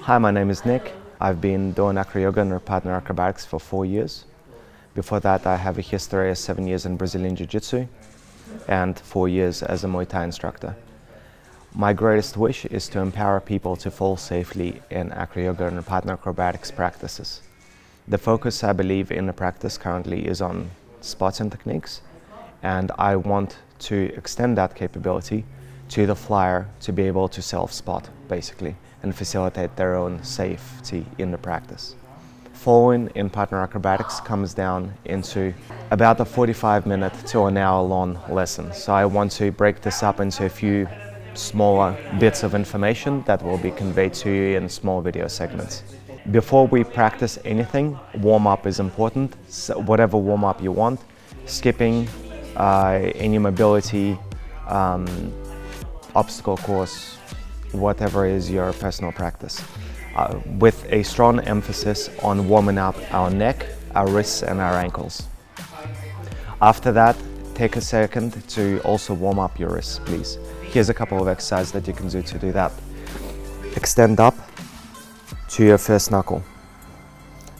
Hi, my name is Nick. I've been doing acro yoga and partner acrobatics for 4 years. Before that, I have a history of 7 years in Brazilian Jiu-Jitsu and 4 years as a Muay Thai instructor. My greatest wish is to empower people to fall safely in acro yoga and partner acrobatics practices. The focus, I believe, in the practice currently is on spots and techniques, and I want to extend that capability to the flyer to be able to self-spot, basically, and facilitate their own safety in the practice. Following in partner acrobatics comes down into about a 45-minute to an hour-long lesson. So I want to break this up into a few smaller bits of information that will be conveyed to you in small video segments. Before we practice anything, warm-up is important. So whatever warm-up you want, skipping, any mobility, obstacle course, whatever is your personal practice, with a strong emphasis on warming up our neck, our wrists and our ankles. After that, take a second to also warm up your wrists, please. Here's a couple of exercises that you can do to do that. Extend up to your first knuckle,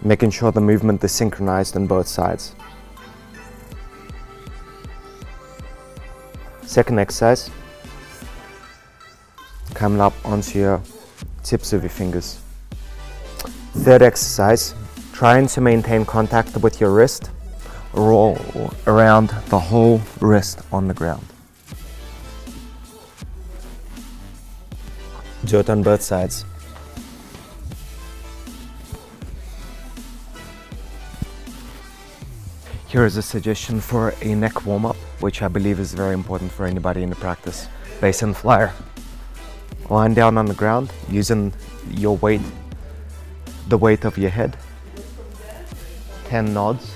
making sure the movement is synchronized on both sides. Second exercise, coming up onto your tips of your fingers. Third exercise, trying to maintain contact with your wrist, roll around the whole wrist on the ground. Do it on both sides. Here is a suggestion for a neck warm-up, which I believe is very important for anybody in the practice. Base and flyer. Lying down on the ground, using your weight, the weight of your head. 10 nods,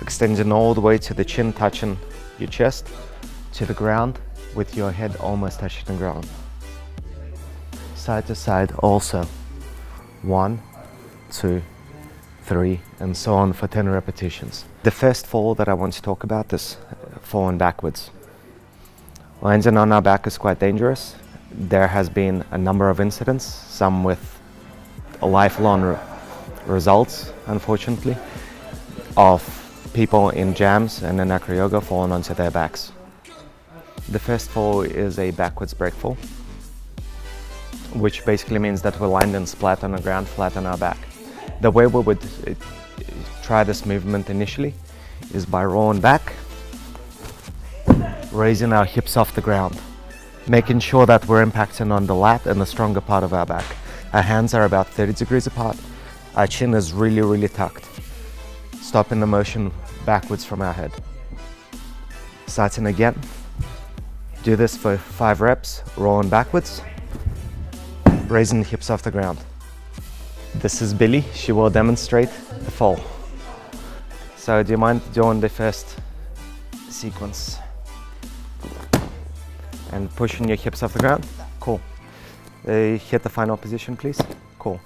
extending all the way to the chin, touching your chest, to the ground, with your head almost touching the ground. Side to side also. 1, 2, 3, and so on for 10 repetitions. The first fall that I want to talk about is falling backwards. Landing on our back is quite dangerous. There has been a number of incidents, some with lifelong results, unfortunately, of people in jams and in acro yoga falling onto their backs. The first fall is a backwards break fall, which basically means that we're landing flat on the ground, flat on our back. The way we would try this movement initially is by rolling back, raising our hips off the ground, making sure that we're impacting on the lat and the stronger part of our back. Our hands are about 30 degrees apart. Our chin is really, really tucked. Stopping the motion backwards from our head. Starting again. Do this for 5 reps, rolling backwards, raising the hips off the ground. This is Billie. She will demonstrate the fall. So do you mind doing the first sequence? And pushing your hips off the ground. Cool. Hit the final position, please. Cool.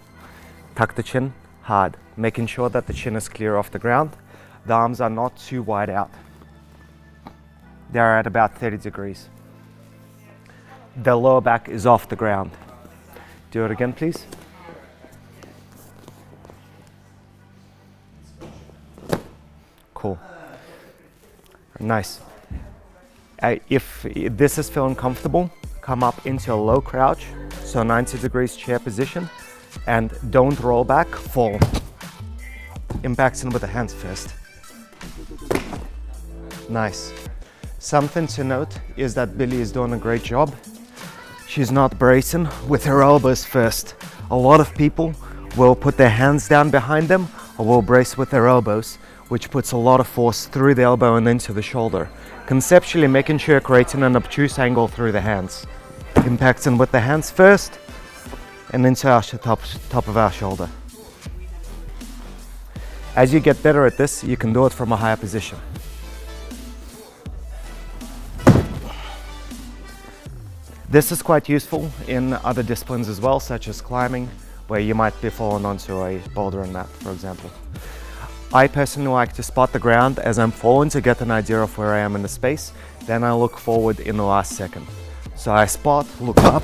Tuck the chin hard, making sure that the chin is clear off the ground. The arms are not too wide out. They're at about 30 degrees. The lower back is off the ground. Do it again, please. Cool. Nice. If this is feeling comfortable, come up into a low crouch, so 90 degrees chair position, and don't roll back, fall. Impacting with the hands first. Nice. Something to note is that Billie is doing a great job. She's not bracing with her elbows first. A lot of people will put their hands down behind them or will brace with their elbows, which puts a lot of force through the elbow and into the shoulder. Conceptually making sure you're creating an obtuse angle through the hands. Impacting with the hands first and into our top of our shoulder. As you get better at this, you can do it from a higher position. This is quite useful in other disciplines as well, such as climbing, where you might be falling onto a bouldering mat, for example. I personally like to spot the ground as I'm falling to get an idea of where I am in the space. Then I look forward in the last second. So I spot, look up,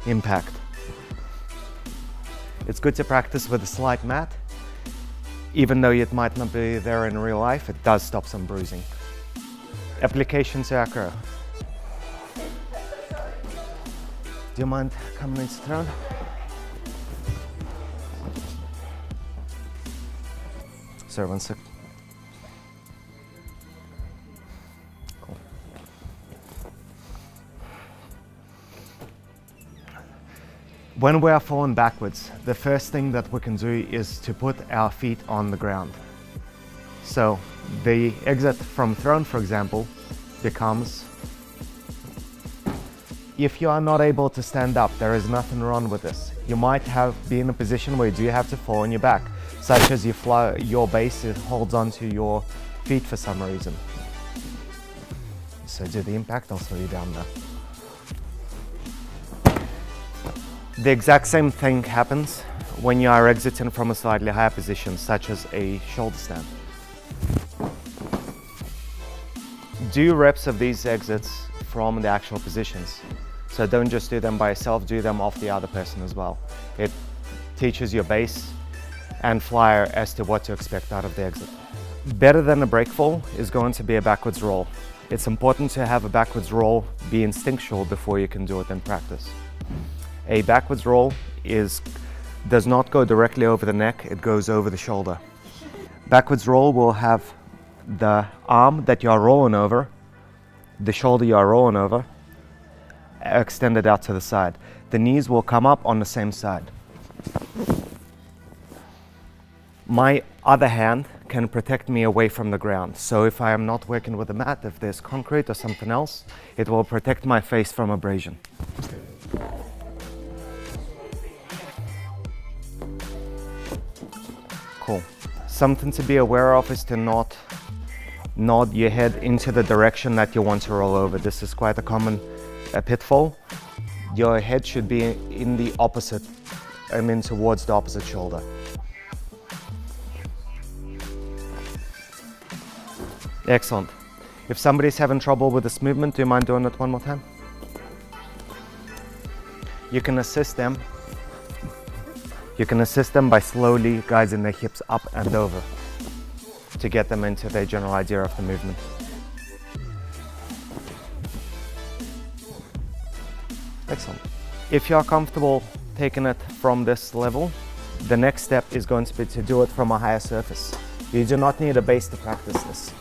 impact. It's good to practice with a slight mat. Even though it might not be there in real life, it does stop some bruising. Application to Acro. Do you mind coming into throne? Sorry, 1 sec. Cool. When we are falling backwards, the first thing that we can do is to put our feet on the ground. So the exit from throne, for example, becomes, if you are not able to stand up, there is nothing wrong with this. You might be in a position where you do have to fall on your back, such as your base holds onto your feet for some reason. So do the impact, I'll slow you down there. The exact same thing happens when you are exiting from a slightly higher position, such as a shoulder stand. Do reps of these exits from the actual positions. So don't just do them by yourself, do them off the other person as well. It teaches your base and flyer as to what to expect out of the exit. Better than a break fall is going to be a backwards roll. It's important to have a backwards roll be instinctual before you can do it in practice. A backwards roll does not go directly over the neck, it goes over the shoulder. Backwards roll will have the arm that you are rolling over, the shoulder you are rolling over, extended out to the side. The knees will come up on the same side. My other hand can protect me away from the ground. So if I am not working with a mat, if there's concrete or something else, it will protect my face from abrasion. Cool. Something to be aware of is to not nod your head into the direction that you want to roll over. This is quite a common pitfall. Your head should be in the opposite, towards the opposite shoulder. Excellent. If somebody's having trouble with this movement, do you mind doing it one more time? You can assist them. You can assist them by slowly guiding their hips up and over to get them into their general idea of the movement. Excellent. If you are comfortable taking it from this level, the next step is going to be to do it from a higher surface. You do not need a base to practice this.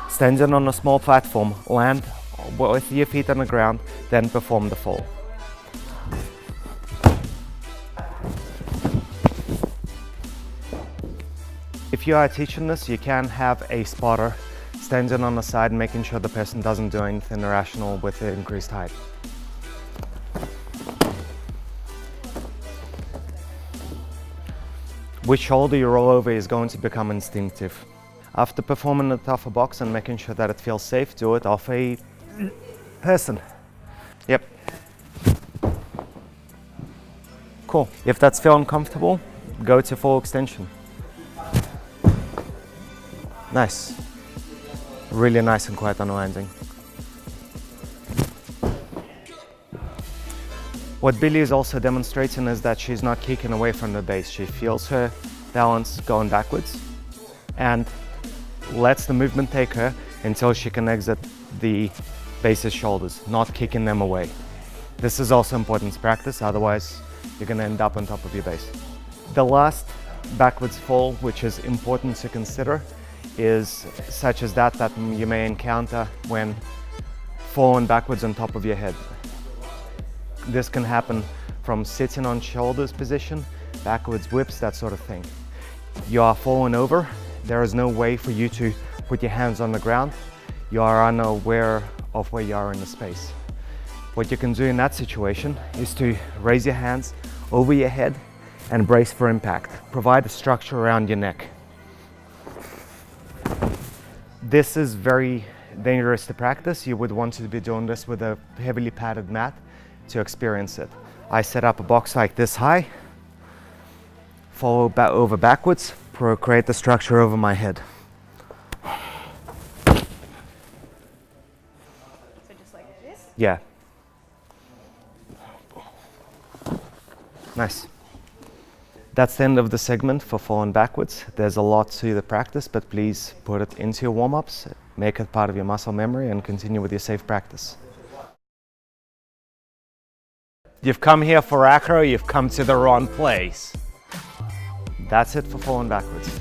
Standing on a small platform, land with your feet on the ground, then perform the fall. If you are teaching this, you can have a spotter standing on the side, making sure the person doesn't do anything irrational with the increased height. Which shoulder you roll over is going to become instinctive. After performing the tougher box and making sure that it feels safe, do it off a person. Yep. Cool. If that's feeling comfortable, go to full extension. Nice. Really nice and quiet on the landing. What Billie is also demonstrating is that she's not kicking away from the base. She feels her balance going backwards and lets the movement take her until she can exit the base's shoulders, not kicking them away. This is also important to practice, otherwise you're going to end up on top of your base. The last backwards fall, which is important to consider, is such as that you may encounter when falling backwards on top of your head. This can happen from sitting on shoulders position, backwards whips, that sort of thing. You are falling over, there is no way for you to put your hands on the ground. You are unaware of where you are in the space. What you can do in that situation is to raise your hands over your head and brace for impact. Provide a structure around your neck. This is very dangerous to practice. You would want to be doing this with a heavily padded mat to experience it. I set up a box like this high, follow over backwards, create the structure over my head. So just like this? Yeah. Nice. That's the end of the segment for falling backwards. There's a lot to the practice, but please put it into your warm-ups, make it part of your muscle memory, and continue with your safe practice. You've come here for acro, you've come to the wrong place. That's it for falling backwards.